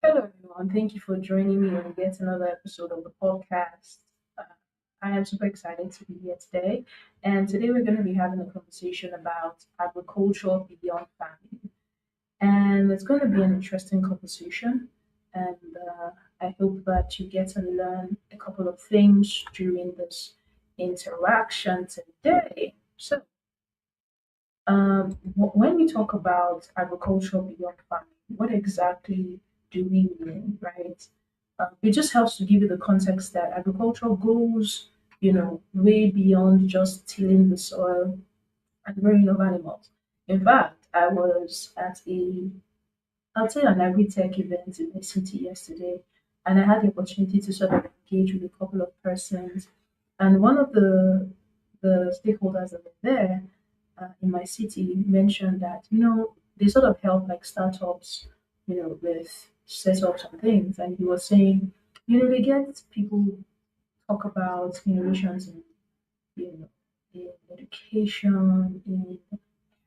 Hello, everyone. Thank you for joining me on yet another episode of the podcast. Uh, I am super excited to be here today. And today we're going to be having a conversation about agriculture beyond farming. And it's going to be an interesting conversation. And I hope that you get to learn a couple of things during this interaction today. So, when we talk about agriculture beyond farming, what exactly do we mean, right? It just helps to give you the context that agriculture goes, way beyond just tilling the soil and rearing of animals. In fact, I was at I'll say an AgriTech event in the city yesterday, and I had the opportunity to sort of engage with a couple of persons. And one of the stakeholders that were there in my city mentioned that they sort of help like startups, with setups and things. And he was saying, they get people talk about innovations in in education, in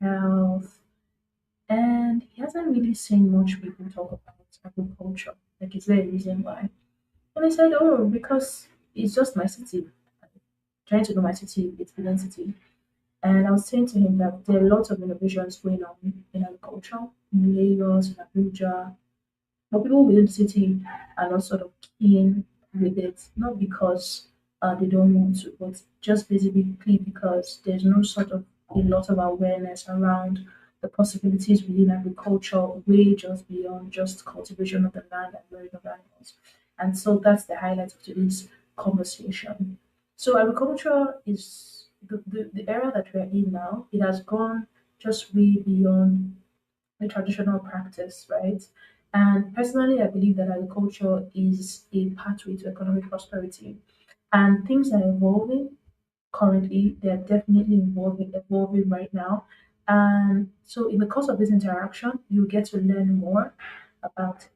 health, and he hasn't really seen much people talk about agriculture. Like, is there a reason why? And I said, oh, because it's just my city. Trying to know my city, its identity. And I was saying to him that there are lots of innovations going on in agriculture, in Lagos, in Abuja, but people within the city are not sort of keen with it, not because they don't want to, but just basically because there's no sort of a lot of awareness around the possibilities within agriculture, way just beyond just cultivation of the land and rearing of animals. And so that's the highlight of today's conversation. So agriculture is the era that we're in now. It has gone just way beyond the traditional practice, right? And personally, I believe that agriculture is a pathway to economic prosperity. And things are evolving currently. They're definitely evolving right now. And so, in the course of this interaction, you get to learn more about it.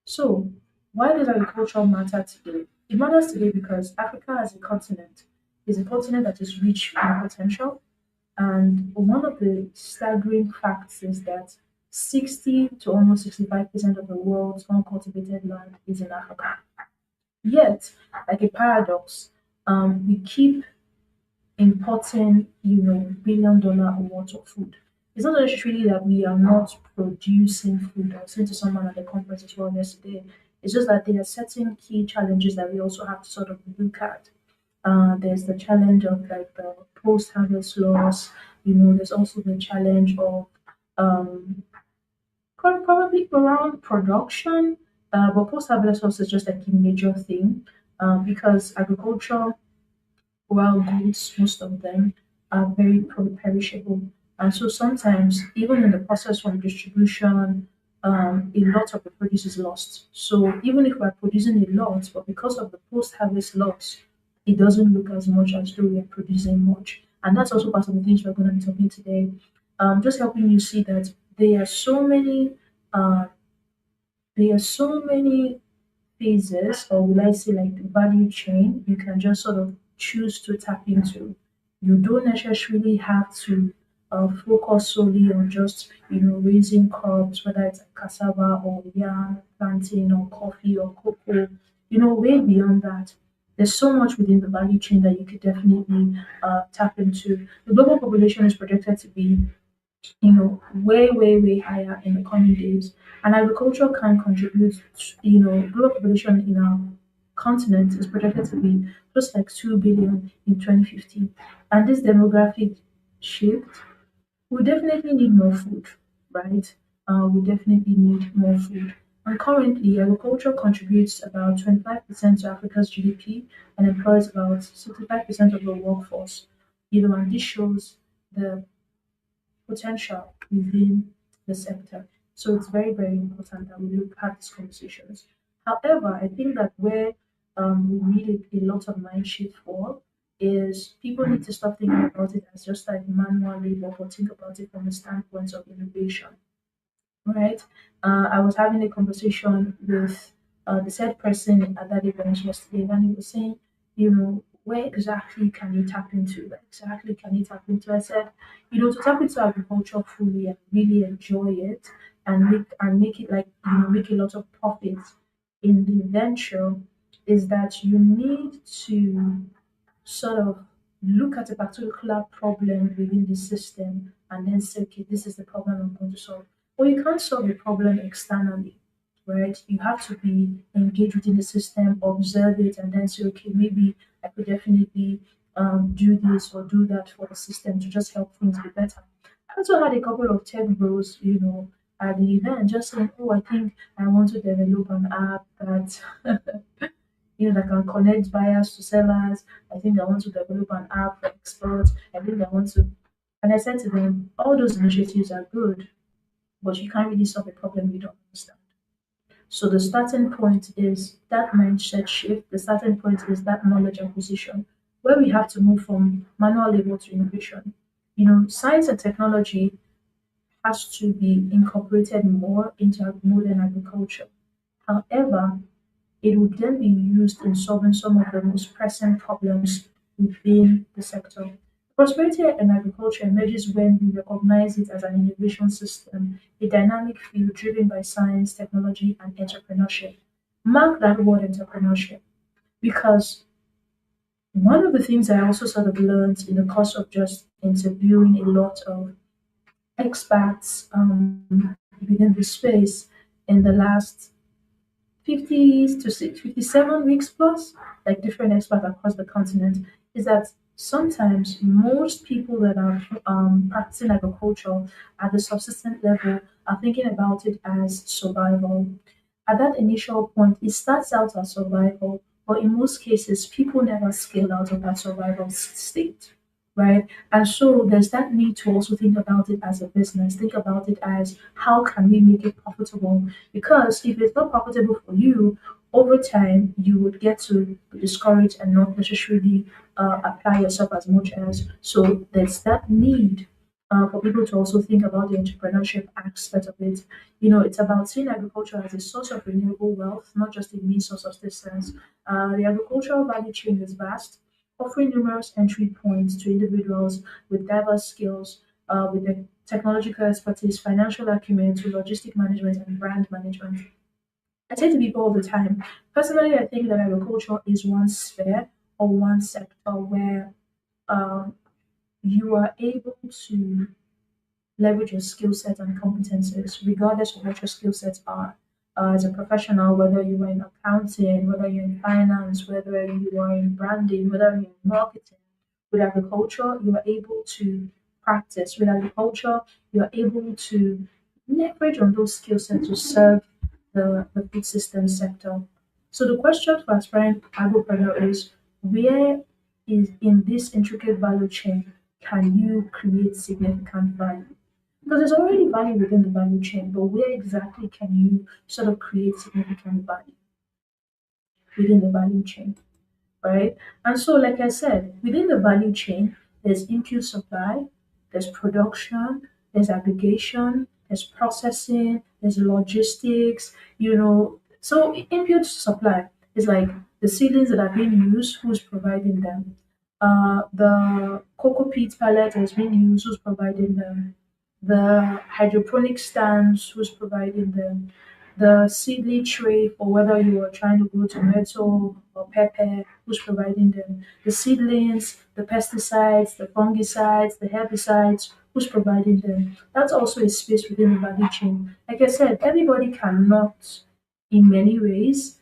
So, why does agriculture matter today? It matters today because Africa as a continent is a continent that is rich in potential, and one of the staggering facts is that 60 to almost 65% of the world's uncultivated land is in Africa. Yet, like a paradox, we keep importing, billion-dollar awards of food. It's not necessarily that we are not producing food. I was saying to someone at the conference as well yesterday. It's just that there are certain key challenges that we also have to sort of look at. There's the challenge of like the post-harvest loss. There's also the challenge of um, probably around production. But post-harvest loss is just like a major thing because agriculture, while goods, most of them are very perishable. And so sometimes, even in the process from distribution, a lot of the produce is lost. So even if we're producing a lot, but because of the post-harvest loss, it doesn't look as much as though we are producing much. And that's also part of the things we're going to be talking today. Just helping you see that there are so many, uh, there are so many phases, or will I say like the value chain, you can just sort of choose to tap into. You don't necessarily have to focus solely on just raising crops, whether it's like cassava or yam, plantain or coffee or cocoa. Way beyond that. There's so much within the value chain that you could definitely tap into. The global population is projected to be way, way, way higher in the coming days. And agriculture can contribute, global population in our continent is projected to be just like 2 billion in 2050. And this demographic shift, we definitely need more food, right? We definitely need more food. And currently, agriculture contributes about 25% to Africa's GDP and employs about 65% of the workforce. And this shows the potential within the sector. So it's very, very important that we look at these conversations. However, I think that where we need a lot of mind shift for is people need to stop thinking about it as just like manual labor, but think about it from the standpoint of innovation, right? I was having a conversation with the said person at that event yesterday, and he was saying, where exactly can you tap into? Where exactly can you tap into? I said, to tap into agriculture fully and really enjoy it and make it like make a lot of profit in the venture is that you need to sort of look at a particular problem within the system and then say, okay, this is the problem I'm going to solve. But you can't solve a problem externally, right? You have to be engaged within the system, observe it, and then say, okay, maybe I could definitely do this or do that for the system to just help things be better. I also had a couple of tech bros, at the event just saying, oh, I think I want to develop an app that that can connect buyers to sellers. I think I want to develop an app for exports. I think I want to. And I said to them, all those initiatives are good, but you can't really solve a problem you don't understand. So the starting point is that mindset shift. The starting point is that knowledge acquisition, where we have to move from manual labor to innovation. Science and technology has to be incorporated more into modern agriculture. However, it would then be used in solving some of the most pressing problems within the sector. Prosperity in agriculture emerges when we recognize it as an innovation system, a dynamic field driven by science, technology, and entrepreneurship. Mark that word entrepreneurship, because one of the things I also sort of learned in the course of just interviewing a lot of experts within the space in the last 50 to 57 weeks plus, like different experts across the continent, is that sometimes most people that are practicing agriculture at the subsistence level are thinking about it as survival. At that initial point, it starts out as survival, but in most cases, people never scale out of that survival state, right? And so there's that need to also think about it as a business, think about it as how can we make it profitable? Because if it's not profitable for you, over time, you would get to be discouraged and not necessarily apply yourself as much as. So there's that need for people to also think about the entrepreneurship aspect of it. It's about seeing agriculture as a source of renewable wealth, not just a means of subsistence. The agricultural value chain is vast, offering numerous entry points to individuals with diverse skills, with the technological expertise, financial acumen, to logistic management and brand management. I say to people all the time, personally, I think that agriculture is one sphere or one sector where um, you are able to leverage your skill set and competencies, regardless of what your skill sets are. As a professional, whether you are in accounting, whether you're in finance, whether you are in branding, whether you're in marketing, with agriculture, you are able to practice. With agriculture, you are able to leverage on those skill sets to serve the food system sector. So the question for aspiring agripreneur is where is in this intricate value chain can you create significant value? Because there's already value within the value chain, but where exactly can you sort of create significant value within the value chain, right? And so, like I said, within the value chain, there's input supply, there's production, there's aggregation, there's processing, there's logistics, So, input supply is like the seedlings that are being used, who's providing them? The cocoa peat pellet is being used, who's providing them? The hydroponic stands, who's providing them? The seedling tray for whether you are trying to grow tomato or pepper, who's providing them? The seedlings, the pesticides, the fungicides, the herbicides, who's providing them? That's also a space within the value chain. Like I said, everybody cannot, in many ways,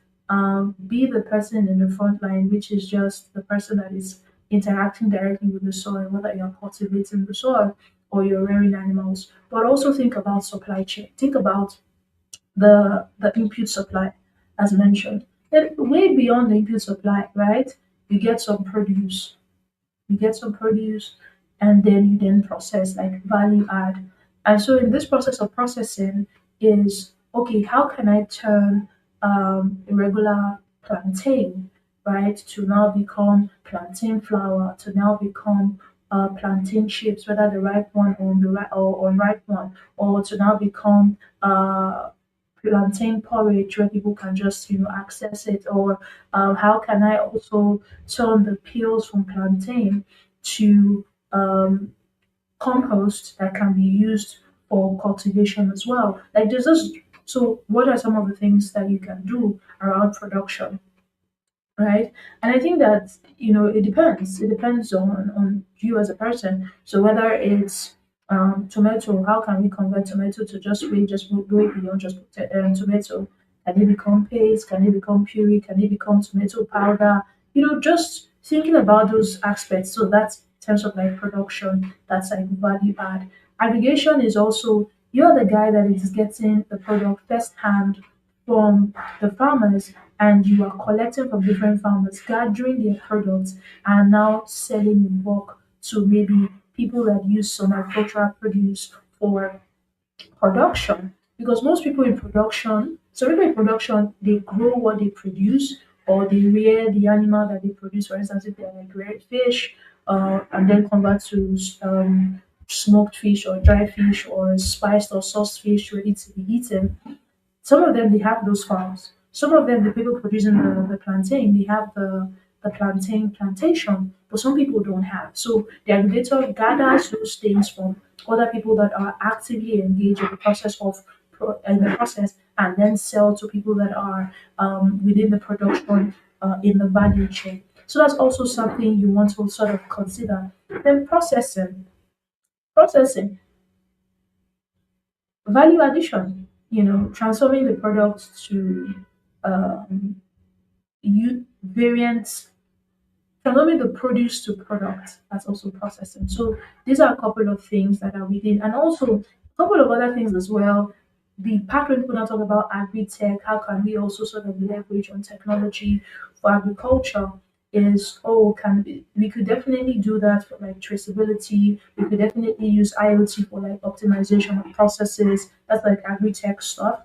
be the person in the front line, which is just the person that is interacting directly with the soil, whether you're cultivating the soil or you're rearing animals. But also think about supply chain. Think about the input supply, as mentioned. Then way beyond the input supply, right? You get some produce, and then you then process like value add. And so in this process of processing is okay, how can I turn a regular plantain, right, to now become plantain flour, to now become plantain chips, whether the ripe one or the right or unripe one, or to now become plantain porridge where people can just access it, or how can I also turn the peels from plantain to compost that can be used for cultivation as well. Like there's just so what are some of the things that you can do around production, right? And I think that it depends. It depends on you as a person. So whether it's tomato, how can we convert tomato to just way beyond just tomato? Can it become paste? Can it become puree? Can it become tomato powder? Just thinking about those aspects. So that's in terms of like production. That's like value add. Aggregation is also you're the guy that is getting the product first hand from the farmers, and you are collecting from different farmers, gathering their products, and now selling in bulk to maybe people that use some agricultural produce for production. Because most people in production, so people in production, they grow what they produce or they rear the animal that they produce. For instance, if they're like reared fish, and then convert to smoked fish or dry fish or spiced or sauced fish ready to be eaten. Some of them they have those farms. Some of them, the people producing the plantain, they have the plantain plantation, but some people don't have. So the aggregator gathers those things from other people that are actively engaged in the process in the process, and then sell to people that are within the production in the value chain. So that's also something you want to sort of consider. Then processing, value addition. Transforming the product to variants, transforming the produce to product. That's also processing. So these are a couple of things that are within, and also a couple of other things as well. The part when people now talk about agri-tech, how can we also sort of leverage on technology for agriculture? Is can we could definitely do that for like traceability. We could definitely use IoT for like optimization of processes. That's like agri-tech stuff.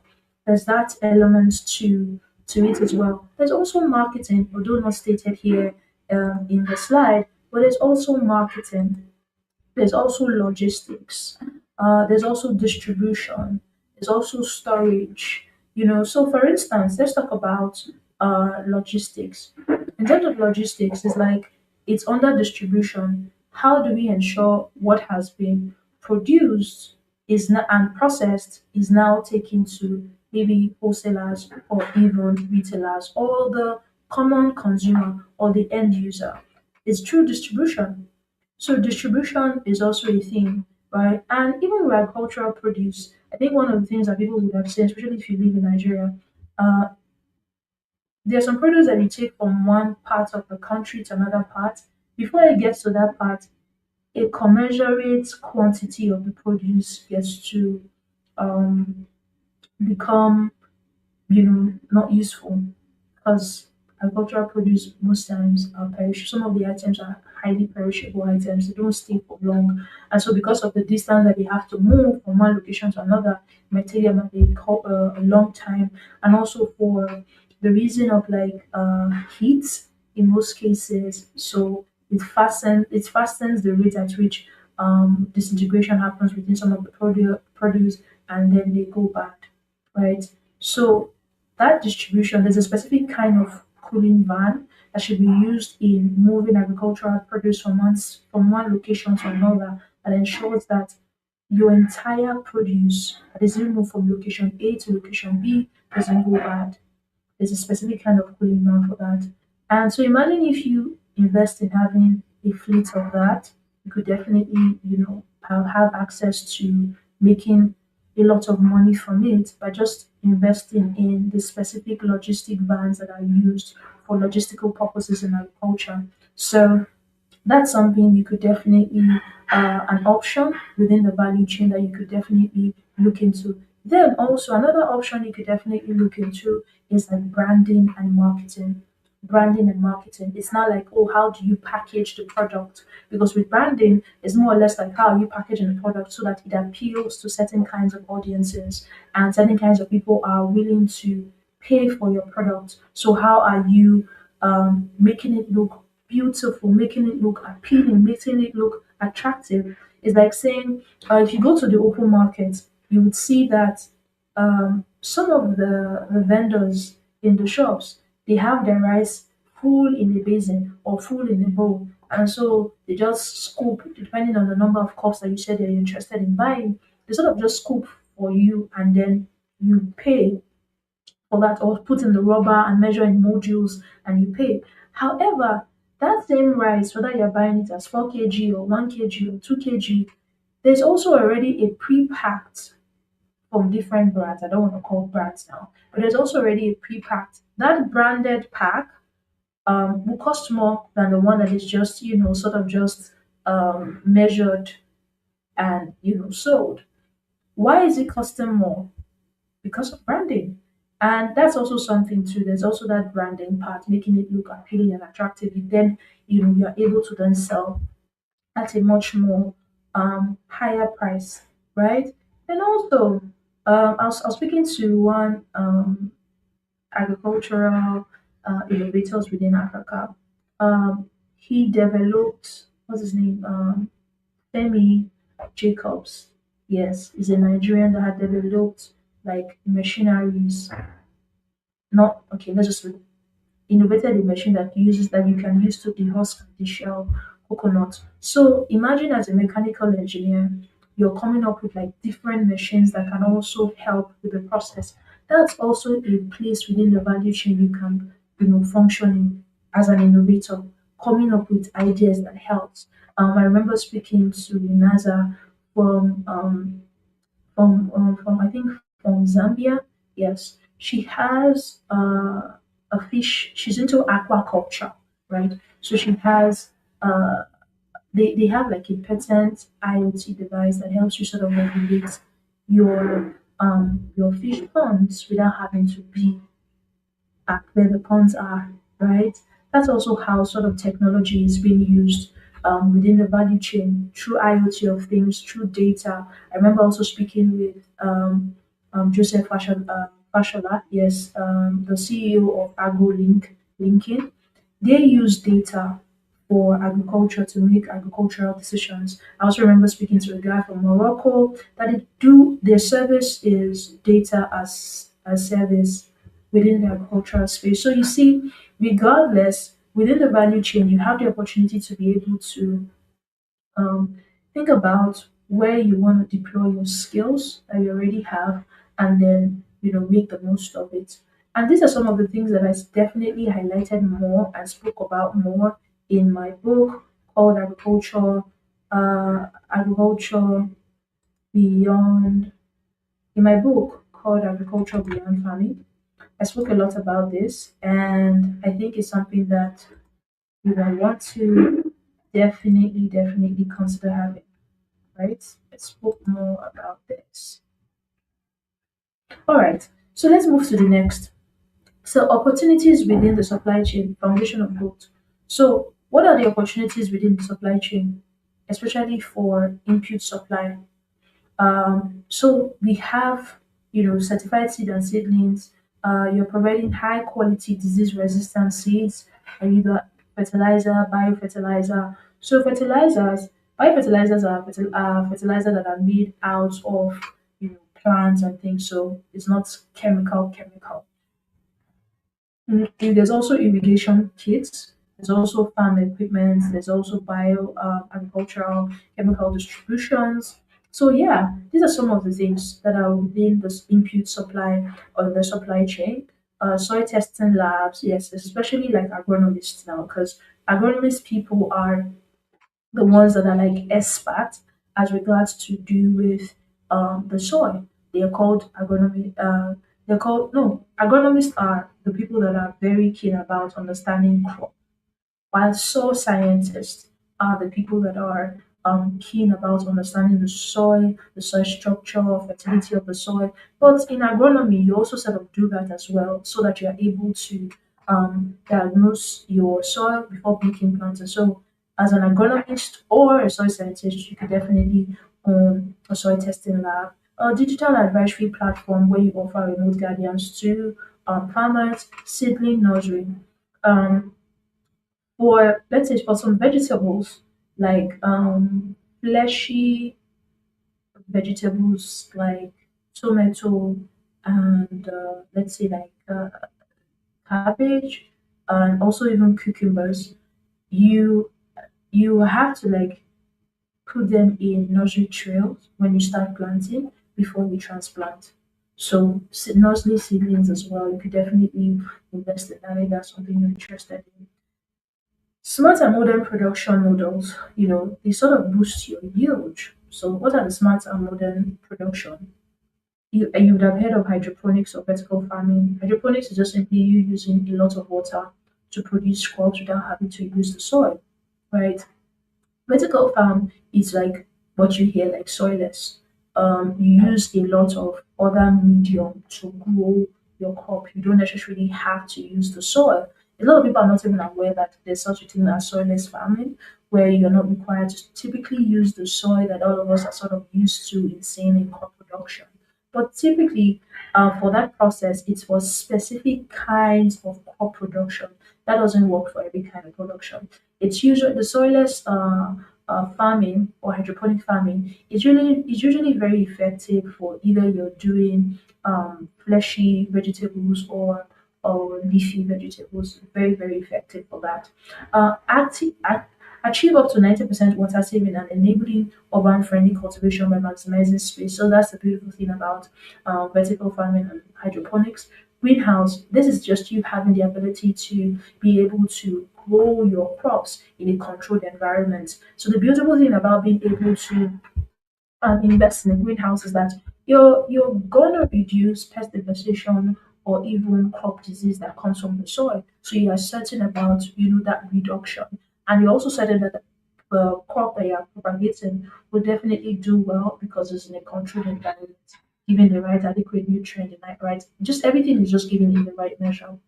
There's that element to it as well. There's also marketing, although not stated here in the slide, but there's also marketing. There's also logistics. There's also distribution. There's also storage. So for instance, let's talk about logistics. In terms of logistics, it's like it's under distribution. How do we ensure what has been produced and processed is now taken to maybe wholesalers or even retailers or the common consumer or the end user? It's through distribution. So distribution is also a thing, right? And even with agricultural produce, I think one of the things that people would have seen, especially if you live in Nigeria, uh, there's some produce that you take from one part of the country to another part. Before it gets to that part, a commensurate quantity of the produce gets to um, become, not useful because agricultural produce most times are perishable. Some of the items are highly perishable items. They don't stay for long, and so because of the distance that they have to move from one location to another, it might take them a long time, and also for the reason of like heat in most cases. So it fastens the rate at which disintegration happens within some of the produce, and then they go bad, right? So that distribution, there's a specific kind of cooling van that should be used in moving agricultural produce from one location to another and ensures that your entire produce that is being moved from location A to location B doesn't go bad. There's a specific kind of cooling van for that. And so imagine if you invest in having a fleet of that, you could definitely, have access to making a lot of money from it by just investing in the specific logistic vans that are used for logistical purposes in agriculture. So that's something you could definitely an option within the value chain that you could definitely look into. Then also another option you could definitely look into is like branding and marketing. Branding and marketing. It's not like, oh, how do you package the product? Because with branding, it's more or less like how you packaging the product so that it appeals to certain kinds of audiences and certain kinds of people are willing to pay for your product. So how are you making it look beautiful, making it look appealing, making it look attractive? It's like saying, if you go to the open market, you would see that some of the vendors in the shops they have their rice full in a basin or full in a bowl, and so they just scoop depending on the number of cups that you said they're interested in buying. They sort of just scoop for you and then you pay for that, or put in the rubber and measure in modules and you pay. However, that same rice, whether you're buying it as 4 kg or 1 kg or 2 kg, there's also already a pre-packed from different brands. I don't want to call brands now, but there's also already a pre-packed. That branded pack will cost more than the one that is just, sort of just measured and, sold. Why is it costing more? Because of branding. And that's also something too. There's also that branding part, making it look appealing and attractive. Then, you're able to then sell at a much more higher price, right? And also, I was speaking to one agricultural innovators within Africa. He developed, what's his name? Femi Jacobs. Yes, he's a Nigerian that had developed like machineries. Not okay. Let's just innovated a machine that you can use to dehusk and deshell coconut. So imagine as a mechanical engineer, you're coming up with like different machines that can also help with the process. That's also a place within the value chain you can, function in as an innovator, coming up with ideas that helps. I remember speaking to NASA from from I think from Zambia. Yes, she has a fish. She's into aquaculture, right? So she has they have like a patent IoT device that helps you sort of regulate your fish ponds without having to be at where the ponds are, right? That's also how sort of technology is being used within the value chain through IoT of things, through data. I remember also speaking with Joseph Fashola, yes, the CEO of Linking. They use data for agriculture to make agricultural decisions. I also remember speaking to a guy from Morocco that they do their service is data as service within the agricultural space. So you see, regardless, within the value chain, you have the opportunity to be able to um, think about where you want to deploy your skills that you already have, and then make the most of it. And these are some of the things that I definitely highlighted more and spoke about more in my book called Agriculture Beyond. In my book called Agriculture Beyond Farming, I spoke a lot about this, and I think it's something that I want to definitely consider having, right? I spoke more about this. All right, so let's move to the next. So, opportunities within the supply chain, foundation of growth. So, what are the opportunities within the supply chain, especially for input supply? So we have, certified seed and seedlings. You're providing high quality disease resistant seeds, either fertilizer, biofertilizer. So biofertilizers are fertilizer that are made out of, plants and things. So it's not chemical. There's also irrigation kits. There's also farm equipment. There's also bio agricultural chemical distributions. So yeah, these are some of the things that are within this input supply or the supply chain. Soil testing labs, yes, especially like agronomists now, because agronomist people are the ones that are like experts as regards to do with the soil. They are called agronomy. They're called no agronomists are the people that are very keen about understanding crop, while soil scientists are the people that are keen about understanding the soil structure, fertility of the soil. But in agronomy, you also sort of do that as well, so that you are able to diagnose your soil before picking plants. And so, as an agronomist or a soil scientist, you could definitely own a soil testing lab, a digital advisory platform where you offer remote guidance to farmers, seedling nursery. Um, for let's say for some vegetables like fleshy vegetables like tomato and let's say like cabbage and also even cucumbers, you you have to like put them in nursery trails when you start planting before you transplant. So nursery seedlings as well, you could definitely invest in that if that's something you're interested in. Smart and modern production models, they sort of boost your yield. So what are the smart and modern production? You would have heard of hydroponics or vertical farming. Hydroponics is just simply you using a lot of water to produce crops without having to use the soil, right? Vertical farm is like what you hear, like soilless. You use a lot of other medium to grow your crop. You don't necessarily have to use the soil. A lot of people are not even aware that there's such a thing as soilless farming, where you're not required to typically use the soil that all of us are sort of used to in seeing in crop production. But typically, for that process, it's for specific kinds of crop production. That doesn't work for every kind of production. It's usually the soilless farming or hydroponic farming is usually very effective for either you're doing fleshy vegetables or leafy vegetables. Very very effective for that. Achieve up to 90% water saving and enabling urban friendly cultivation by maximizing space. So that's the beautiful thing about vertical farming and hydroponics. Greenhouse, this is just you having the ability to be able to grow your crops in a controlled environment. So the beautiful thing about being able to invest in a greenhouse is that you're gonna reduce pest devastation or even crop disease that comes from the soil. So you are certain about that reduction, and you're also certain that the crop that you are propagating will definitely do well because it's in a controlled environment, given the right adequate nutrient, the right, just everything is just given in the right measure.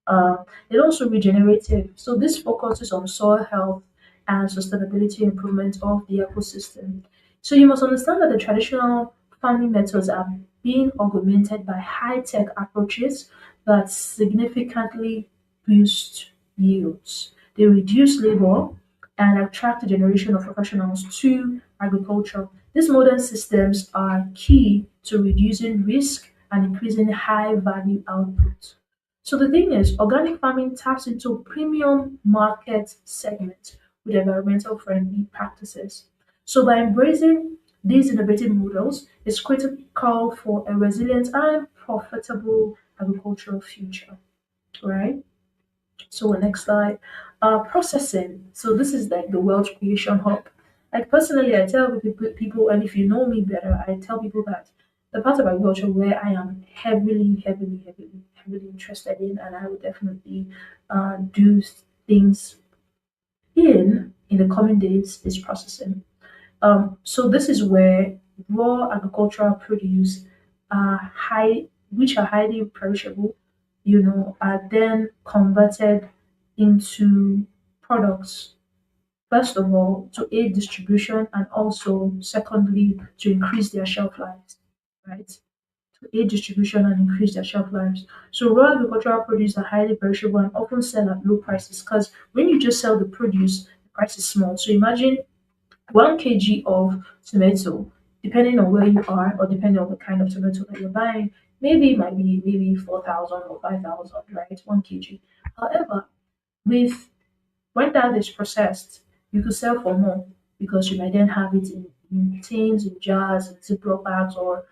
Uh, it also regenerative. So this focuses on soil health and sustainability improvement of the ecosystem. So you must understand that the traditional farming methods are being augmented by high-tech approaches that significantly boost yields. They reduce labor and attract a generation of professionals to agriculture. These modern systems are key to reducing risk and increasing high value output. So the thing is, organic farming taps into a premium market segment with environmental friendly practices. So by embracing these innovative models, it's critical for a resilient and profitable agricultural future, right? So next slide. Processing. So this is like the wealth creation hub. Like personally, I tell people, and if you know me better, I tell people that the part of agriculture where I am heavily interested in, and I will definitely do things in the coming days is processing. So this is where raw agricultural produce which are highly perishable, are then converted into products. First of all, to aid distribution and also secondly to increase their shelf lives, right? To aid distribution and increase their shelf lives. So raw agricultural produce are highly perishable and often sell at low prices because when you just sell the produce, the price is small. So imagine 1 kg of tomato, depending on where you are or depending on the kind of tomato that you're buying, maybe it might be maybe 4,000 or 5,000, right? 1 kg. However, with when that is processed, you could sell for more because you might then have it in tins, in jars, in Ziploc bags, or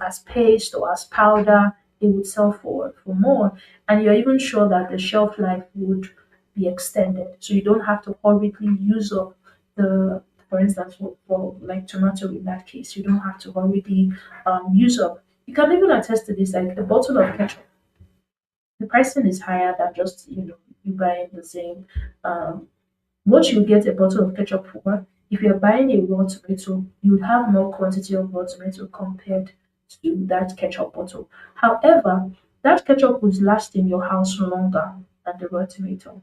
as paste or as powder. It would sell for more, and you're even sure that the shelf life would be extended, so you don't have to hurriedly use up the. For instance, for like tomato in that case, you don't have to hurriedly use up. You can even attest to this, like a bottle of ketchup, the pricing is higher than just you buying the same what you get a bottle of ketchup for. If you're buying a raw tomato, you would have more quantity of raw tomato compared to that ketchup bottle. However, that ketchup would last in your house longer than the raw tomato,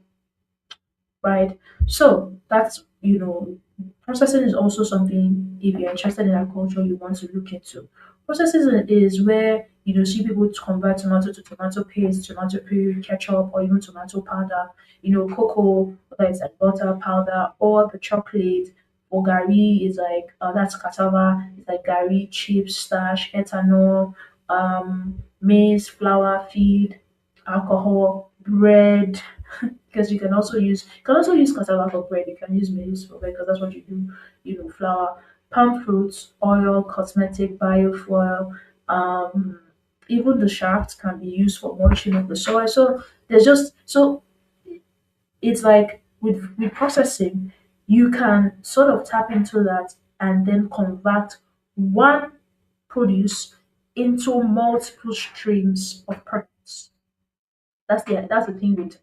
right? So that's processing is also something if you're interested in agriculture you want to look into. Processing is where see people to convert tomato to tomato paste, tomato puree, ketchup, or even tomato powder. Cocoa, whether it's like butter powder or the chocolate. Or gari is like that's cassava. It's like gari, chips, starch, ethanol, maize, flour, feed, alcohol, bread. because you can also use cassava for bread. You can use maize for bread because that's what you do. Flour, palm fruits, oil, cosmetic, biofuel. Um, Even the shaft can be used for mulching of the soil. So there's just so it's like with processing, you can sort of tap into that and then convert one produce into multiple streams of products. That's the thing with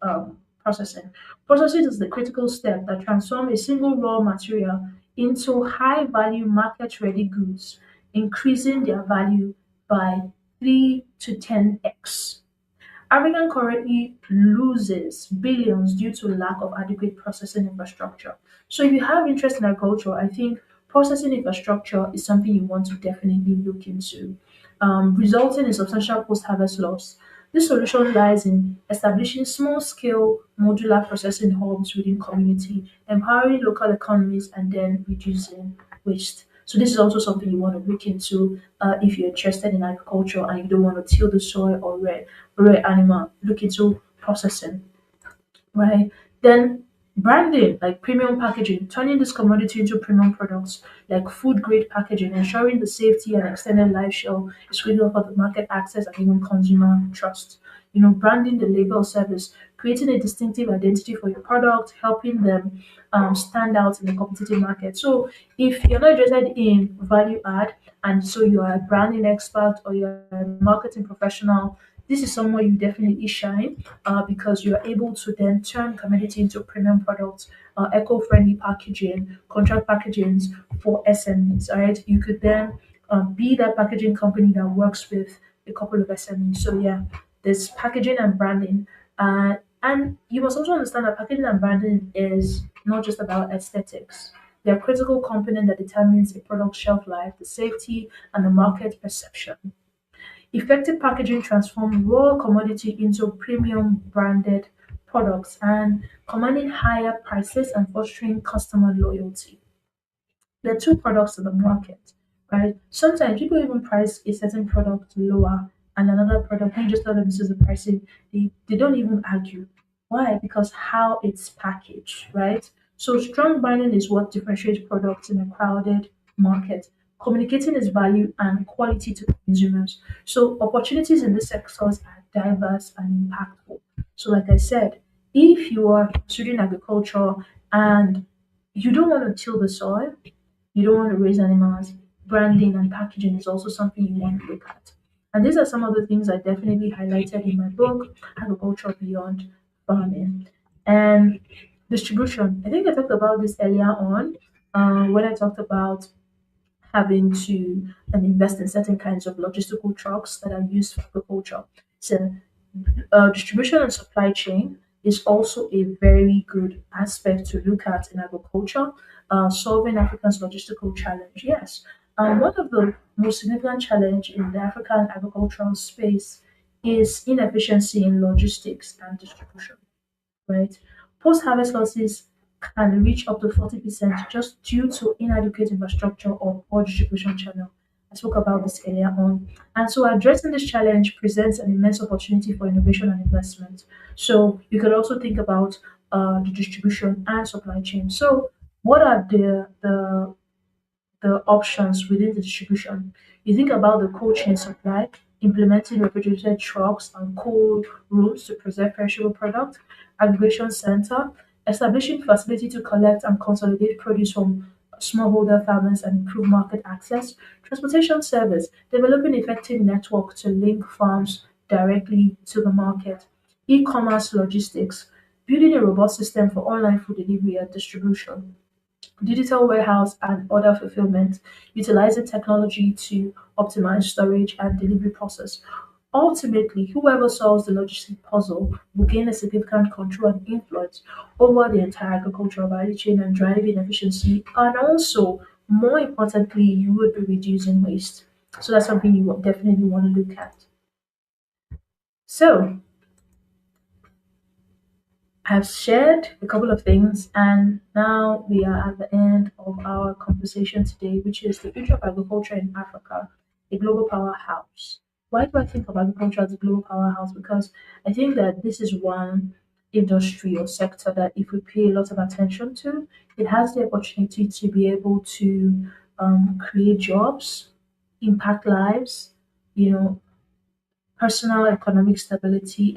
processing. Processing is the critical step that transforms a single raw material into high value market ready goods, increasing their value by 3 to 10x. Africa currently loses billions due to lack of adequate processing infrastructure. So if you have interest in agriculture, I think processing infrastructure is something you want to definitely look into, resulting in substantial post-harvest loss. This solution lies in establishing small-scale modular processing hubs within community, empowering local economies, and then reducing waste. So this is also something you want to look into if you're interested in agriculture and you don't want to till the soil or rear animal. Look into processing, right? Then branding, like premium packaging, turning this commodity into premium products like food grade packaging, ensuring the safety and extended life shelf is critical for the market access and even consumer trust. Branding the label service, creating a distinctive identity for your product, helping them stand out in the competitive market. So if you're not interested in value add, and so you are a branding expert or you're a marketing professional, this is somewhere you definitely shine because you're able to then turn commodity into premium products, eco-friendly packaging, contract packagings for SMEs. All right, you could then be that packaging company that works with a couple of SMEs. So yeah, there's packaging and branding, and you must also understand that packaging and branding is not just about aesthetics. They're a critical component that determines a product's shelf life, the safety, and the market perception. Effective packaging transforms raw commodity into premium branded products and commanding higher prices and fostering customer loyalty. There are two products in the market, right? Sometimes people even price a certain product lower and another product, when you just tell them this is the pricing, they don't even argue. Why? Because how it's packaged, right? So strong branding is what differentiates products in a crowded market, communicating its value and quality to consumers. So opportunities in these sectors are diverse and impactful. So like I said, if you are studying agriculture and you don't want to till the soil, you don't want to raise animals, branding and packaging is also something you want to look at. And these are some of the things I definitely highlighted in my book, Agriculture Beyond Farming. And distribution. I think I talked about this earlier on when I talked about having to invest in certain kinds of logistical trucks that are used for agriculture. So distribution and supply chain is also a very good aspect to look at in agriculture, solving Africa's logistical challenge. Yes, one of the most significant challenge in the African agricultural space is inefficiency in logistics and distribution, right? Post-harvest losses can reach up to 40% just due to inadequate infrastructure or poor distribution channel. I spoke about this earlier on. And so addressing this challenge presents an immense opportunity for innovation and investment. So you could also think about the distribution and supply chain. So what are the options within the distribution? You think about the cold chain supply, implementing refrigerated trucks and cold rooms to preserve perishable products, aggregation center, establishing facility to collect and consolidate produce from smallholder farmers and improve market access, transportation service, developing effective network to link farms directly to the market, e-commerce logistics, building a robust system for online food delivery and distribution, digital warehouse and order fulfillment, utilizing technology to optimize storage and delivery process. Ultimately, whoever solves the logistic puzzle will gain a significant control and influence over the entire agricultural value chain and driving efficiency. And also, more importantly, you would be reducing waste. So that's something you would definitely want to look at. So, I've shared a couple of things, and now we are at the end of our conversation today, which is the future of agriculture in Africa, a global powerhouse. Why do I think of agriculture as a global powerhouse? Because I think that this is one, industry or sector that if we pay a lot of attention to, it has the opportunity to be able to create jobs, impact lives, you know, personal economic stability,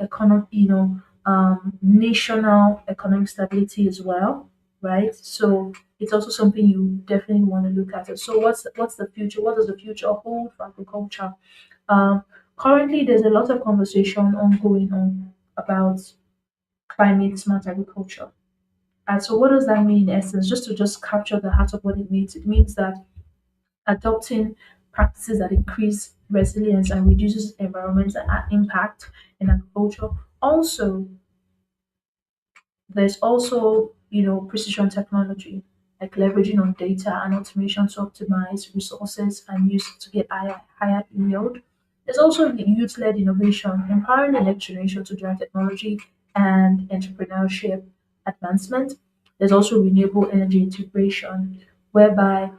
national economic stability as well, right? So it's also something you definitely want to look at. So what's the future? What does the future hold for agriculture? Um, Currently, there's a lot of conversation ongoing on about climate smart agriculture. And so, what does that mean in essence? Just to just capture the heart of what it means that adopting practices that increase resilience and reduces environmental impact in agriculture. Also, there's also, precision technology, like leveraging on data and automation to optimize resources and use it to get higher yield. There's also the youth-led innovation, empowering the next generation to drive technology and entrepreneurship advancement. There's also renewable energy integration, whereby,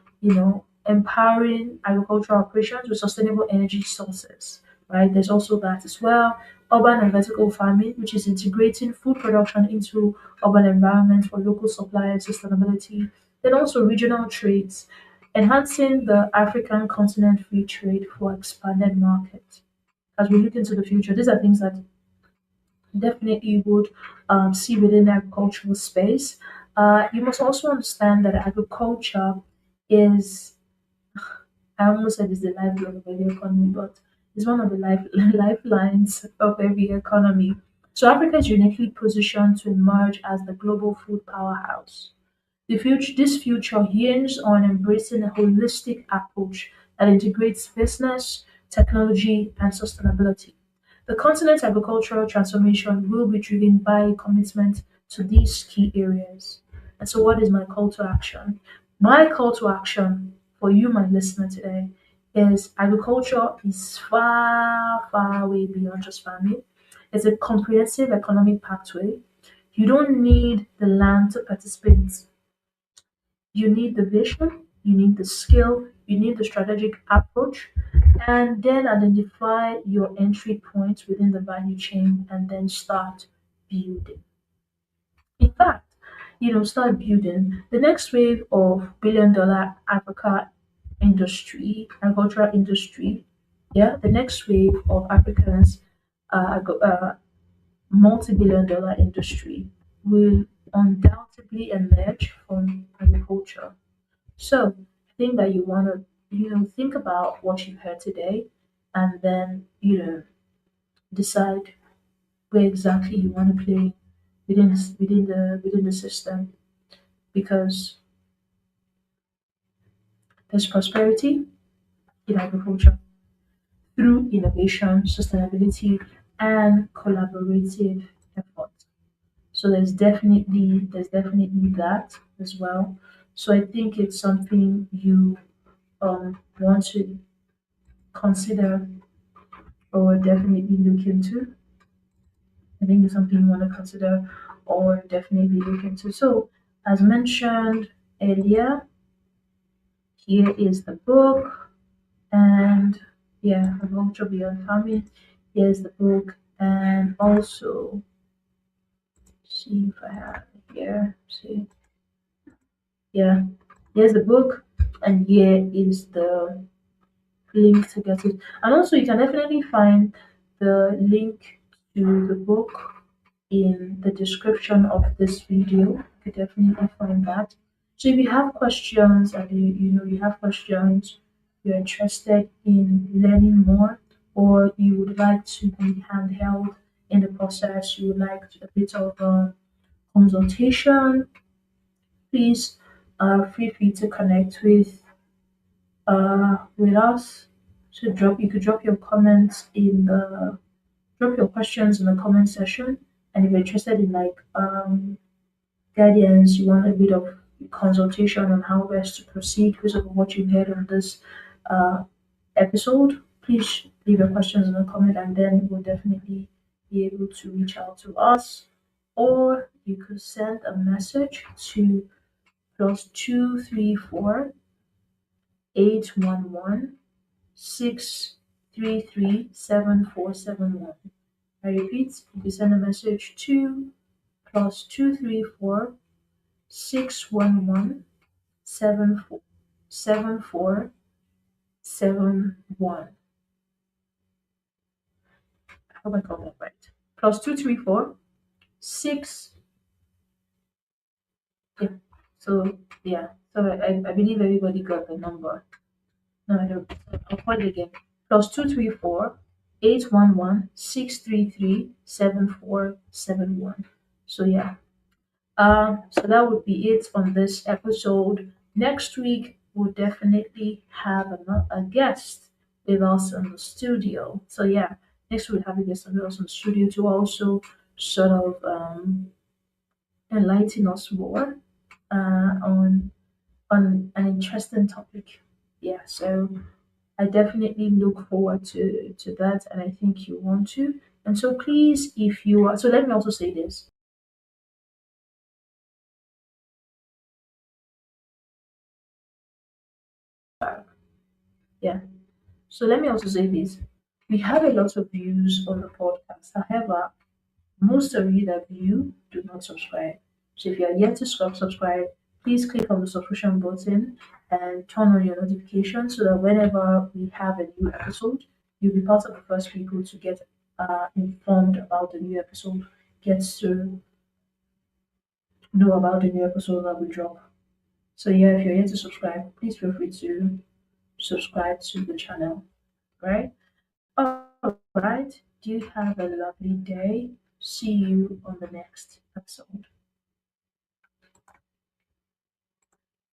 empowering agricultural operations with sustainable energy sources, right? There's also that as well. Urban and vertical farming, which is integrating food production into urban environments for local supply and sustainability. Then also regional trades, enhancing the African continent free trade for expanded markets. As we look into the future, these are things that definitely would see within the agricultural space. You must also understand that agriculture is, I almost said it's the lifeblood of every economy, but it's one of the lifelines of every economy. So Africa is uniquely positioned to emerge as the global food powerhouse. This future hinges on embracing a holistic approach that integrates business, technology, and sustainability. The continent's agricultural transformation will be driven by a commitment to these key areas. And so, what is my call to action? My call to action for you, my listener today, is agriculture is far, far way beyond just farming. It's a comprehensive economic pathway. You don't need the land to participate. You need the vision, you need the skill, you need the strategic approach, and then identify your entry points within the value chain and then start building. In fact, start building. The next wave of billion-dollar Africa agricultural industry, yeah, the next wave of Africans multi-billion-dollar industry will undoubtedly emerge from agriculture. So I think that you want to, think about what you've heard today and then, decide where exactly you want to play within the system because there's prosperity in agriculture through innovation, sustainability, and collaborative effort. So there's definitely that as well. So I think it's something you want to consider or definitely look into. I think it's something you want to consider or definitely look into. So, as mentioned earlier, here is the book, and yeah, Agriculture Beyond Farming. Here's the book, and also see if I have it here. See, yeah, here's the book, and here is the link to get it. And also, you can definitely find the link to the book in the description of this video. You could definitely find that. So if you have questions and you have questions, you're interested in learning more, or you would like to be handheld in the process, you would like a bit of consultation, please feel free to connect with us. So you could drop your comments in the drop your questions in the comment section. And if you're interested in like guidance, you want a bit of consultation on how best to proceed because of what you heard on this uh, episode, please leave your questions in the comment and then we'll definitely be able to reach out to us. Or you could send a message to +234 811 633 7471. I repeat, you can send a message to plus 234 611 7471. I hope I got that right. Plus 234 6. Yeah. So yeah. So I believe everybody got the number. No, I don't. I'll call it again. Plus 234 811 633 7471. So yeah. So that would be it on this episode. Next week we'll definitely have a guest with us in the studio. So yeah, next we'll have a guest with us in the studio to also sort of enlighten us more on an interesting topic. Yeah, so I definitely look forward to that, and I think you want to. And so please, if you are, so let me also say this. Yeah. So let me also say this. We have a lot of views on the podcast. However, most of you that view do not subscribe. So if you are yet to subscribe, please click on the subscription button and turn on your notifications so that whenever we have a new episode, you'll be part of the first people to get informed about the new episode, gets to know about the new episode that we drop. So yeah, if you're yet to subscribe, please feel free to subscribe to the channel, right? All right. Do you have a lovely day? See you on the next episode.